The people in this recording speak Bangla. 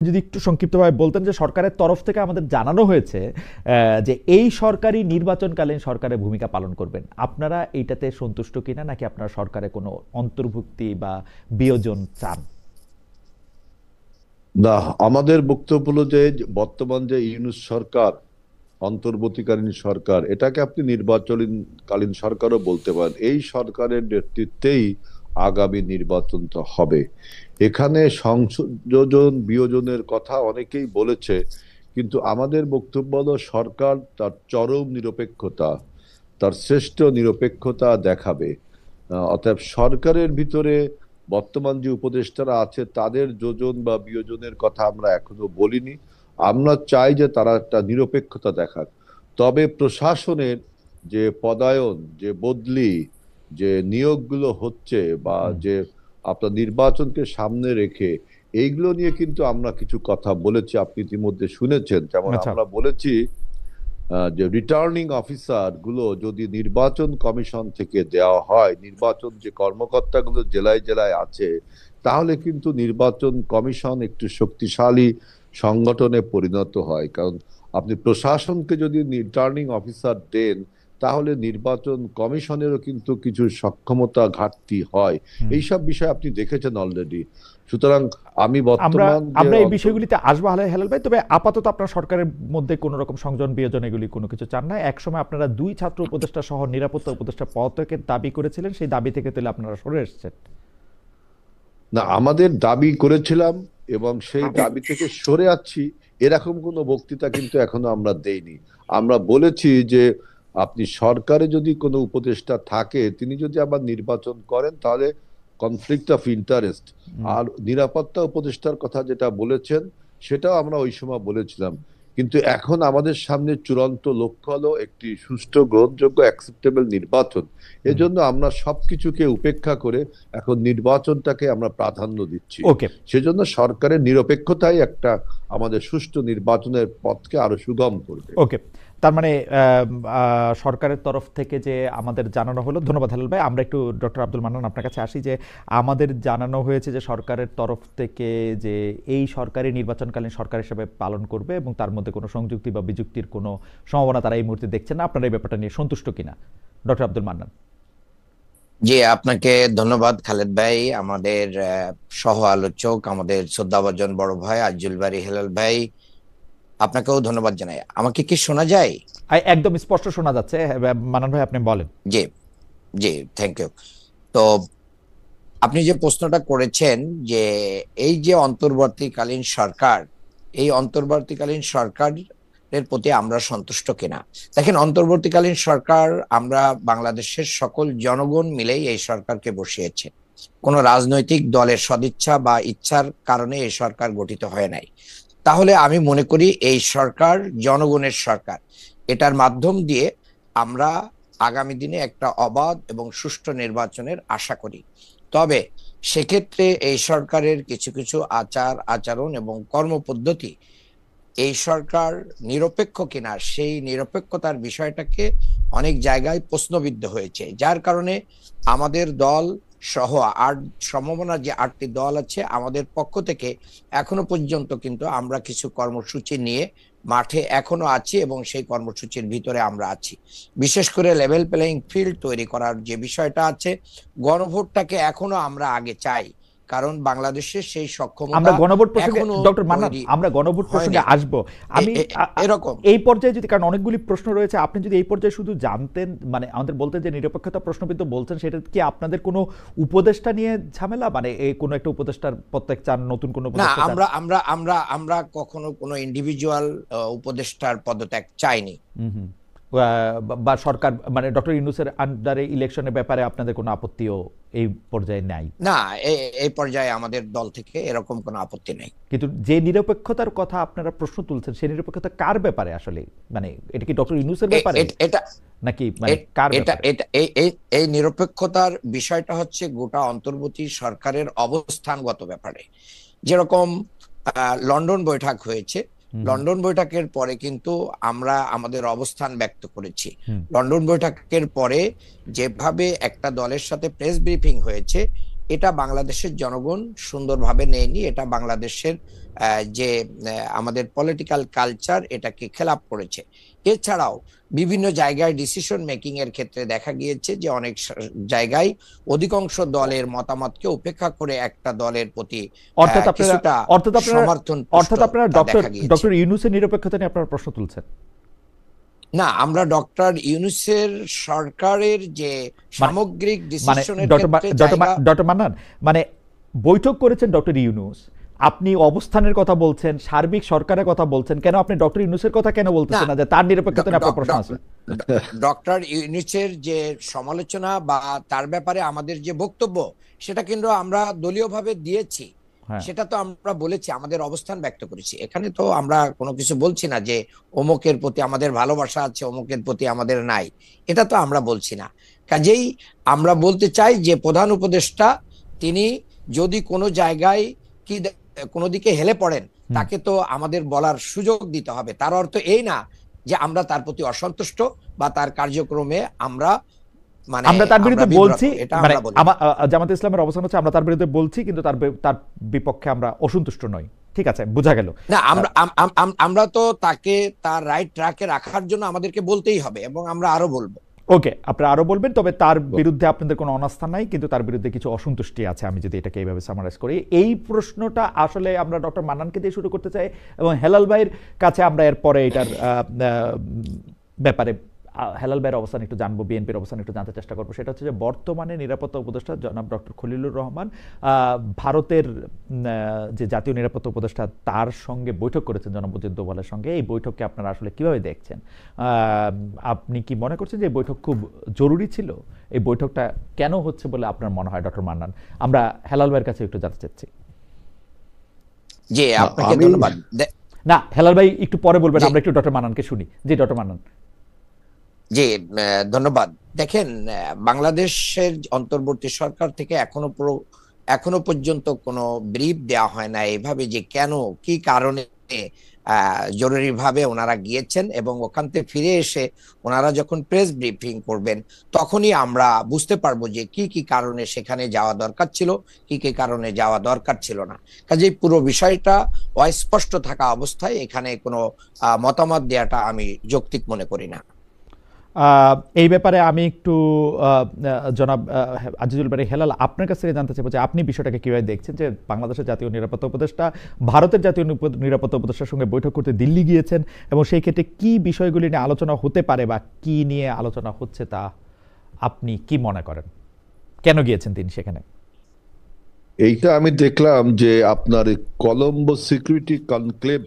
যদি একটু সংক্ষিপ্তভাবে বলতেন যে সরকারের তরফ থেকে আমাদের জানানো হয়েছে যে এই সরকারই নির্বাচনকালীন সরকারের ভূমিকা পালন করবেন। আপনারা এইটাতে সন্তুষ্ট কিনা, নাকি আপনারা সরকারে কোনো অন্তর্ভুক্তি বা বিয়োজন চান? না, আমাদের বক্তব্য হলো যে বর্তমান যে ইউনূস সরকার, অন্তর্বর্তীকালীন সরকার, এটাকে আপনি নির্বাচনকালীন সরকারও বলতে পারেন। এই সরকারের নেতৃত্বেই আগামী নির্বাচনটা হবে। এখানে সংযোজন বিয়োজনের কথা অনেকেই বলেছে, কিন্তু আমাদের বক্তব্য হলো সরকার তার চরম নিরপেক্ষতা, তার শ্রেষ্ঠ নিরপেক্ষতা দেখাবে। অতএব সরকারের ভিতরে বর্তমান যে উপদেষ্টারা আছে তাদের যোজন বা বিয়োজনের কথা আমরা এখনো বলিনি। আমরা চাই যে তারা একটা নিরপেক্ষতা দেখাক। তবে প্রশাসনের যে পদায়ন, যে বদলি, যে নিয়োগগুলো হচ্ছে, বা হুম। যে আপনার নির্বাচনকে সামনে রেখে এইগুলো নিয়ে কিন্তু আমরা কিছু কথা বলেছি, আপনি ইতিমধ্যে শুনেছেন। যেমন আচ্ছা। আমরা বলেছি যে রিটার্নিং অফিসার গুলো যদি নির্বাচন কমিশন থেকে দেওয়া হয়, নির্বাচন যে কর্মকর্তাগুলো জেলায় জেলায় আছে, তাহলে কিন্তু নির্বাচন কমিশন একটু শক্তিশালী সংগঠনে পরিণত হয়। কারণ আপনি প্রশাসনকে যদি রিটার্নিং অফিসার দেন, তাহলে নির্বাচন কমিশনেরও কিন্তু কিছু সক্ষমতা ঘাটতি হয়। হুম। এইসব বিষয় আপনি দেখেছেন অলরেডি। সুতরাং আমি আমরা বর্তমান যে আমরা এই বিষয়গুলিতে আসবো হেলাল ভাই, তবে আপাতত আপনার সরকারের মধ্যে কোনো রকম সংযোজন বিয়োজন এগুলি কোনো কিছু চান না। একসময় আপনারা দুই ছাত্র উপদেষ্টা সহ নিরাপত্তা উপদেষ্টা পদত্যাগের দাবি করেছিলেন, সেই দাবি থেকে তাহলে আপনারা সরে এসেছেন? না, আমাদের দাবি করেছিলাম এবং সেই দাবি থেকে সরে যাচ্ছি, এরকম কোনো বক্তৃতা কিন্তু এখনো আমরা দেইনি। আমরা বলেছি যে আপনি সরকারে যদি কোনো উপদেষ্টা থাকে, তিনি যদি আবার নির্বাচন করেন, তাহলে কনফ্লিক্ট অফ ইন্টারেস্ট। হুম। আর নিরাপত্তা উপদেষ্টার কথা যেটা বলেছেন, সেটাও আমরা ওই সময় বলেছিলাম। কিন্তু এখন আমাদের সামনে চূড়ান্ত লক্ষ্য হলো একটি সুষ্ঠু, গ্রহণযোগ্য, অ্যাকসেপ্টেবল নির্বাচন। হুম। এজন্য আমরা সবকিছুকে উপেক্ষা করে এখন নির্বাচনটাকে আমরা প্রাধান্য দিচ্ছি। ওকে। সেজন্য সরকারের নিরপেক্ষতাই একটা আমাদের সুষ্ঠু নির্বাচনের পথকে আরো সুগম করবে। ওকে। তার মানে সরকারের তরফ থেকে যে আমাদের জানানো হলো, ধন্যবাদ হেলাল ভাই। আমরা একটু ডক্টর আব্দুল মান্নান আপনার কাছে আসি, যে আমাদের জানানো হয়েছে যে সরকারের তরফ থেকে যে এই সরকারি নির্বাচনকালীন সরকার হিসেবে পালন করবে, এবং তার মধ্যে কোনো সংযুক্তি বা বিযুক্তির কোনো সম্ভাবনা তারা এই মুহূর্তে দেখছেন না। আপনারা এই ব্যাপারটা নিয়ে সন্তুষ্ট কিনা, ডক্টর আব্দুল মান্নান? জি, আপনাকে ধন্যবাদ খালেদ ভাই, আমাদের সহ আলোচক, আমাদের শ্রদ্ধাভাজন বড় ভাই আজ্জুল বারী হেলাল ভাই, আপনাকেও ধন্যবাদ জানাই। আমাকে কি শোনা যায়? একদম স্পষ্ট শোনা যাচ্ছে। মান্নান ভাই, আপনি বলেন। জি, জি, থ্যাংক ইউ। তো আপনি যে প্রশ্নটা করেছেন যে এই যে অন্তর্বর্তীকালীন সরকার, এই অন্তর্বর্তীকালীন সরকারের প্রতি আমরা সন্তুষ্ট কিনা। দেখেন, অন্তর্বর্তীকালীন সরকার, আমরা বাংলাদেশের সকল জনগণ মিলেই এই সরকারকে বসিয়েছে। কোনো রাজনৈতিক দলের সদিচ্ছা বা ইচ্ছার কারণে এই সরকার গঠিত হয় নাই। তাহলে আমি মনে করি এই সরকার জনগণের সরকার। এটার মাধ্যম দিয়ে আমরা আগামী দিনে একটা অবাধ এবং সুষ্ঠু নির্বাচনের আশা করি। তবে সেক্ষেত্রে এই সরকারের কিছু কিছু আচার আচরণ এবং কর্মপদ্ধতি এই সরকার নিরপেক্ষ কিনা, সেই নিরপেক্ষতার বিষয়টাকে অনেক জায়গায় প্রশ্নবিদ্ধ হয়েছে, যার কারণে আমাদের দল সহ সম্ভাবনা যে 8টি দল আছে, আমাদের পক্ষ থেকে এখনো পর্যন্ত কিন্তু আমরা কিছু কর্মসূচি নিয়ে মাঠে এখনো আছি এবং সেই কর্মসূচির ভিতরে আমরা আছি। বিশেষ করে লেভেল প্লেইং ফিল্ড তৈরি করার যে বিষয়টা আছে, গণভোটটাকে এখনো আমরা আগে চাই, কারণ বাংলাদেশের সেই আমরা সক্ষমতা গণভোট প্রসঙ্গে, এখনো ডক্টর মান্নান, তৈরি আমরা গণভোট প্রসঙ্গে হয়নি। আসবো। আমি এরকম এই পর্যায়ে যদি, কারণ অনেকগুলি প্রশ্ন রয়েছে, আপনি যদি এই পর্যায়ে শুধু জানতেন, মানে আমাদের বলতেন যে নিরপেক্ষতা প্রশ্নবিদ্ধ বলছেন, সেটা কি আপনাদের কোনো উপদেষ্টা নিয়ে ঝামেলা, মানে এই কোনো একটা উপদেষ্টার প্রত্যেক চান, নতুন কোনো না, উপদেষ্টা চান? আমরা আমরা আমরা আমরা কখনো কোনো ইন্ডিভিজুয়াল উপদেষ্টার পদত্যাগ চাইনি। হুম হুম। বা সরকার, মানে ডক্টর ইউনূসের আন্ডারে ইলেকশনের ব্যাপারে আপনাদের কোনো আপত্তিও এই পর্যায়ে নাই? না, এই পর্যায়ে আমাদের দল থেকে এরকম কোনো আপত্তি নেই। কিন্তু যে নিরপেক্ষতার কথা আপনারা প্রশ্ন তুলছেন, সেই নিরপেক্ষতা কার ব্যাপারে আসলে? মানে এটা কি ডক্টর ইউনূসের ব্যাপারে, এটা নাকি মানে কার এটা ব্যাপারে? এটা এই এই এই নিরপেক্ষতার বিষয়টা হচ্ছে গোটা অন্তর্বর্তী সরকারের অবস্থানগত ব্যাপারে। যেরকম লন্ডন বৈঠক হয়েছে, হুম হুম। লন্ডন বৈঠকের পরে কিন্তু আমরা আমাদের অবস্থান ব্যক্ত করেছি। হুম। লন্ডন বৈঠকের পরে যেভাবে একটা দলের সাথে প্রেস ব্রিফিং হয়েছে, এটা বাংলাদেশের জনগণ সুন্দরভাবে নেয়নি। এটা বাংলাদেশের যে আমাদের পলিটিক্যাল কালচার এটাকে খেলাপ করেছে। এছাড়াও বিভিন্ন জায়গায় ডিসিশন মেকিং এর ক্ষেত্রে দেখা গিয়েছে যে অনেক জায়গায় অধিকাংশ দলের মতামতকে উপেক্ষা করে একটা দলের প্রতি অর্থাৎ আপনারা কিছুটা সমর্থন অর্থাৎ আপনারা ডক্টর ইউনূসের নিরপেক্ষতা নিয়ে আপনারা প্রশ্ন তুলছেন? না, আমরা ডক্টর ইউনূসের সরকারের যে সামগ্রিক ডিসিশনের ক্ষেত্রে ডক্টর মান্নান, মানে বৈঠক করেছেন ডক্টর ইউনূস, আপনি অবস্থানের কথা বলছেন, সার্বিক সরকারের কথা বলছেন, কেন আপনি ডক্টর ইউনূসের কথা কেন বলতেছেন না, যে তার নিরপেক্ষতা নিয়ে আপনার প্রশ্ন আছে? ডক্টর ইউনূসের যে সমালোচনা বা তার ব্যাপারে আমাদের যে বক্তব্য সেটা কিন্তু আমরা দলীয়ভাবে দিয়েছি, সেটা তো আমরা বলেছি, আমাদের অবস্থান ব্যক্ত করেছি। এখানে তো আমরা কোনো কিছু বলছি না যে অমুকের প্রতি আমাদের ভালোবাসা আছে, অমুকের প্রতি আমাদের নাই, এটা তো আমরা বলছি না। কাজেই আমরা বলতে চাই যে প্রধান উপদেষ্টা তিনি যদি কোনো জায়গায় কি কোনো দিকে হেলে পড়েন, তাকে তো আমাদের বলার সুযোগ দিতে হবে। তার অর্থ এই না যে আমরা তার প্রতি অসন্তুষ্ট বা তার কার্যক্রমে আমরা আমরা তার বিরুদ্ধে বলছি, মানে জামাত ইসলামের অবস্থান হচ্ছে আমরা তার বিরুদ্ধে বলছি, কিন্তু তার বিপক্ষে আমরা অসন্তুষ্ট নই। ঠিক আছে, বোঝা গেল। না, আমরা তো তাকে তার রাইট ট্র্যাকে রাখার জন্য আমাদেরকে বলতেই হবে এবং আমরা আরো বলবো। ওকে, আপনারা আরো বলবেন, তবে তার বিরুদ্ধে আপনাদের কোনো অনাস্থা নাই, কিন্তু তার বিরুদ্ধে কিছু অসন্তুষ্টি আছে, আমি যদি এটাকে এইভাবে সামারাইজ করি। এই প্রশ্নটা আসলে আমরা ডক্টর মান্নানকে দিয়ে শুরু করতে চাই এবং হেলাল ভাইয়ের কাছে আমরা এরপরে এটার ব্যাপারে হেলাল ভাইয়ের অবস্থান একটু জানবো, বিএনপির অবস্থান একটু জানতে চেষ্টা করবো। সেটা হচ্ছে যে বর্তমানে নিরাপত্তা উপদেষ্টা জনাব ডক্টর খলিলুর রহমান ভারতের যে জাতীয় নিরাপত্তা উপদেষ্টা তার সঙ্গে বৈঠক করেছেন জনাব অজিত দোভালের সঙ্গে। এই বৈঠককে আপনারা আসলে কিভাবে দেখছেন? আপনি কি মনে করছেন যে এই বৈঠক খুব জরুরি ছিল? এই বৈঠকটা কেন হচ্ছে বলে আপনার মনে হয় ডক্টর মান্নান? আমরা হেলাল ভাইয়ের কাছে একটু জানতে চাচ্ছি। জি, আপনাকে ধন্যবাদ। না, হেলাল ভাই একটু পরে বলবেন, আমরা একটু ডক্টর মান্নানকে শুনি। জি ডক্টর মান্নান। জি, ধন্যবাদ। দেখেন, বাংলাদেশের অন্তর্বর্তী সরকার থেকে এখনো পর্যন্ত কোনো ব্রিফ দেওয়া হয় না এভাবে যে কেন কি কারণে জরুরিভাবে ওনারা গিয়েছেন, এবং ওখান থেকে ফিরে এসে ওনারা যখন প্রেস ব্রিফিং করবেন তখনই আমরা বুঝতে পারবো যে কি কি কারণে সেখানে যাওয়া দরকার ছিল, কি কি কারণে যাওয়া দরকার ছিল না। কাজেই পুরো বিষয়টা অস্পষ্ট থাকা অবস্থায় এখানে কোনো মতামত দেওয়াটা আমি যৌক্তিক মনে করি না। এই ব্যাপারে আমি একটু জনাব আজিজুল বারী হেলাল আপনার কাছ থেকে জানতে চাইবো যে আপনি বিষয়টাকে কিভাবে দেখছেন, যে বাংলাদেশের জাতীয় নিরাপত্তা উপদেষ্টা ভারতের জাতীয় নিরাপত্তা উপদেষ্টার সঙ্গে বৈঠক করতে দিল্লি গিয়েছেন, এবং সেই ক্ষেত্রে কি বিষয়গুলি নিয়ে আলোচনা হতে পারে বা কি নিয়ে আলোচনা হচ্ছে তা আপনি কি মনে করেন? কেন গিয়েছেন তিনি সেখানে? এইটা আমি দেখলাম যে আপনার কলম্বো সিকিউরিটি কনক্লেভ